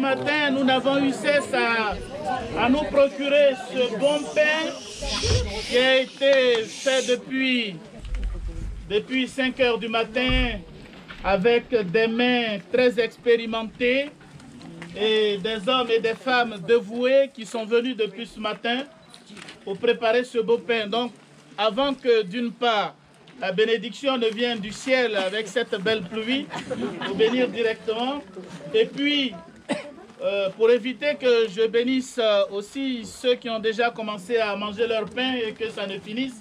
matin, nous n'avons eu cesse à nous procurer ce bon pain qui a été fait depuis 5 heures du matin avec des mains très expérimentées et des hommes et des femmes dévoués qui sont venus depuis ce matin pour préparer ce beau pain. Donc, avant que d'une part, la bénédiction ne vienne du ciel avec cette belle pluie, pour bénir directement. Et puis, pour éviter que je bénisse aussi ceux qui ont déjà commencé à manger leur pain et que ça ne finisse,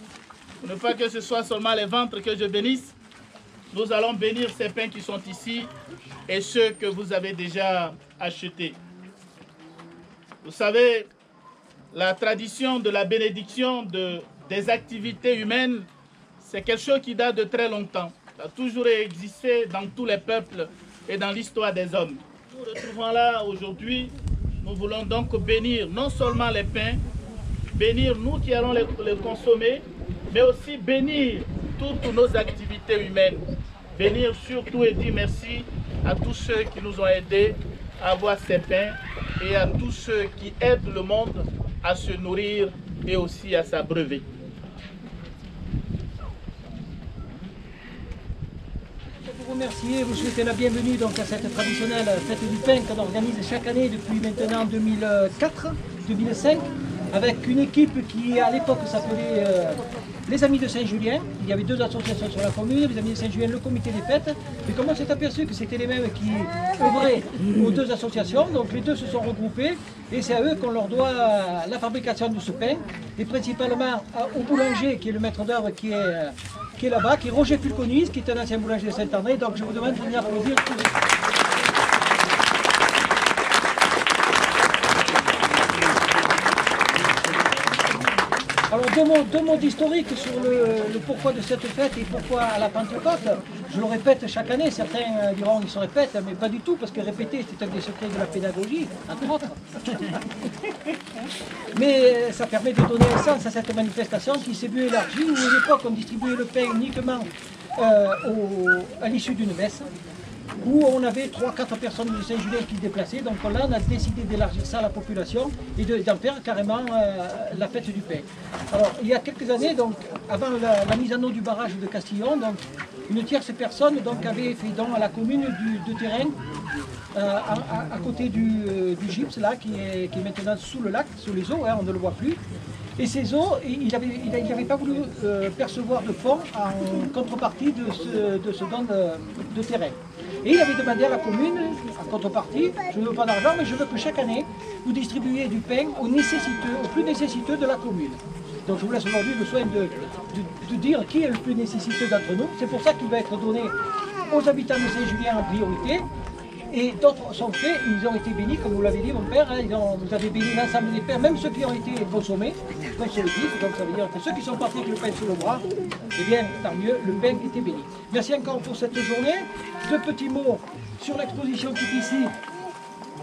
pour ne pas que ce soit seulement les ventres que je bénisse, nous allons bénir ces pains qui sont ici et ceux que vous avez déjà achetés. Vous savez, la tradition de la bénédiction des activités humaines, c'est quelque chose qui date de très longtemps. Ça a toujours existé dans tous les peuples et dans l'histoire des hommes. Nous nous retrouvons là aujourd'hui, nous voulons donc bénir non seulement les pains, bénir nous qui allons les consommer, mais aussi bénir toutes nos activités humaines. Bénir surtout et dire merci à tous ceux qui nous ont aidés à avoir ces pains et à tous ceux qui aident le monde à se nourrir et aussi à s'abreuver. Vous remercier, vous souhaitez la bienvenue donc à cette traditionnelle fête du pain qu'on organise chaque année depuis maintenant 2004-2005 avec une équipe qui à l'époque s'appelait les Amis de Saint-Julien. Il y avait 2 associations sur la commune, les Amis de Saint-Julien, le comité des fêtes. Et comme on s'est aperçu que c'était les mêmes qui œuvraient aux 2 associations, donc les 2 se sont regroupés et c'est à eux qu'on leur doit la fabrication de ce pain. Et principalement au boulanger qui est le maître d'œuvre qui est là-bas, qui est Roger Fulconis, qui est un ancien boulanger de Saint-André. Donc je vous demande de venir applaudir tous. Alors deux mots d'historique sur le pourquoi de cette fête et pourquoi à la Pentecôte. Je le répète chaque année, certains diront qu'ils se répètent, mais pas du tout, parce que répéter c'est un des secrets de la pédagogie, entre autres. Mais ça permet de donner un sens à cette manifestation qui s'est mieux élargie, où à l'époque on distribuait le pain uniquement à l'issue d'une messe, où on avait 3-4 personnes de Saint-Julien qui se déplaçaient. Donc là, on a décidé d'élargir ça à la population et d'en faire carrément la fête du pain. Alors, il y a quelques années, donc, avant la mise en eau du barrage de Castillon, donc, une tierce personne donc, avait fait don à la commune de terrain à côté du gypse, là, qui est maintenant sous le lac, sous les eaux, hein, on ne le voit plus. Et ces eaux, il n'avait pas voulu percevoir de fonds en contrepartie de ce don de terrain. Et il avait demandé à la commune, en contrepartie, je ne veux pas d'argent, mais je veux que chaque année, vous distribuiez du pain aux plus nécessiteux de la commune. Donc je vous laisse aujourd'hui le soin de dire qui est le plus nécessiteux d'entre nous. C'est pour ça qu'il va être donné aux habitants de Saint-Julien en priorité. Et d'autres sont faits, ils ont été bénis, comme vous l'avez dit mon père, hein, vous avez béni l'ensemble des pains, même ceux qui ont été consommés, donc ça veut dire que ceux qui sont partis avec le pain sous le bras, eh bien tant mieux, le pain était béni. Merci encore pour cette journée. 2 petits mots sur l'exposition qui est ici.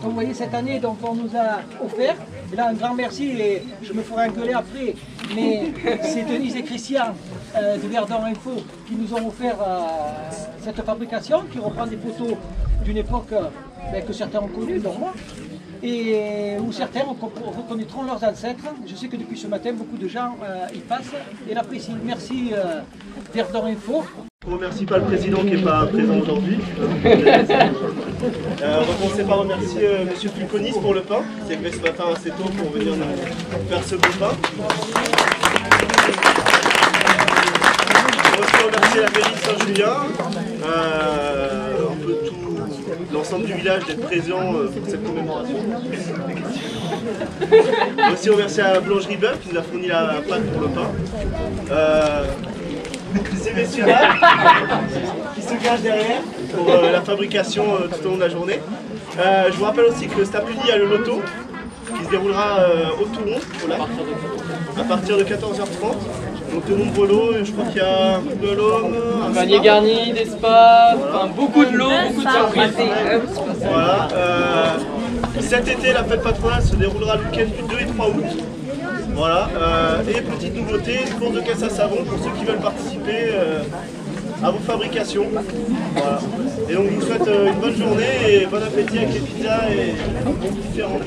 Comme vous voyez cette année, donc on nous a offert, et là un grand merci, et je me ferai engueuler après, mais c'est Denise et Christian de Verdun Info qui nous ont offert cette fabrication, qui reprend des photos d'une époque que certains ont connue, dont moi, et où certains reconnaîtront leurs ancêtres. Je sais que depuis ce matin, beaucoup de gens y passent et l'apprécient. Merci Verdun Info. Je ne remercie pas le président qui n'est pas présent aujourd'hui. On va commencer par remercier M. Fulconis pour le pain. Il s'est levé ce matin assez tôt pour venir nous faire ce beau pain. On va aussi remercier la mairie de Saint-Julien, un peu tout l'ensemble du village d'être présent pour cette commémoration. On va aussi remercier la boulangerie Bœuf qui nous a fourni la pâte pour le pain. Ces messieurs-là qui se cachent derrière pour la fabrication tout au long de la journée. Je vous rappelle aussi que cet après-midi, il y a le loto qui se déroulera au Toulon, à partir de 14h30. Donc de nombreux lots, je crois qu'il y a un de l'eau, un panier garni, des spas, enfin, beaucoup de lots, beaucoup de surprises. Voilà. Cet été, la fête patronale se déroulera le week-end du 2 et 3 août. Voilà. Et petite nouveauté, une course de caisse à savon pour ceux qui veulent participer. à vos fabrications. Voilà. Et donc je vous souhaite une bonne journée et bon appétit avec les pizzas et différents.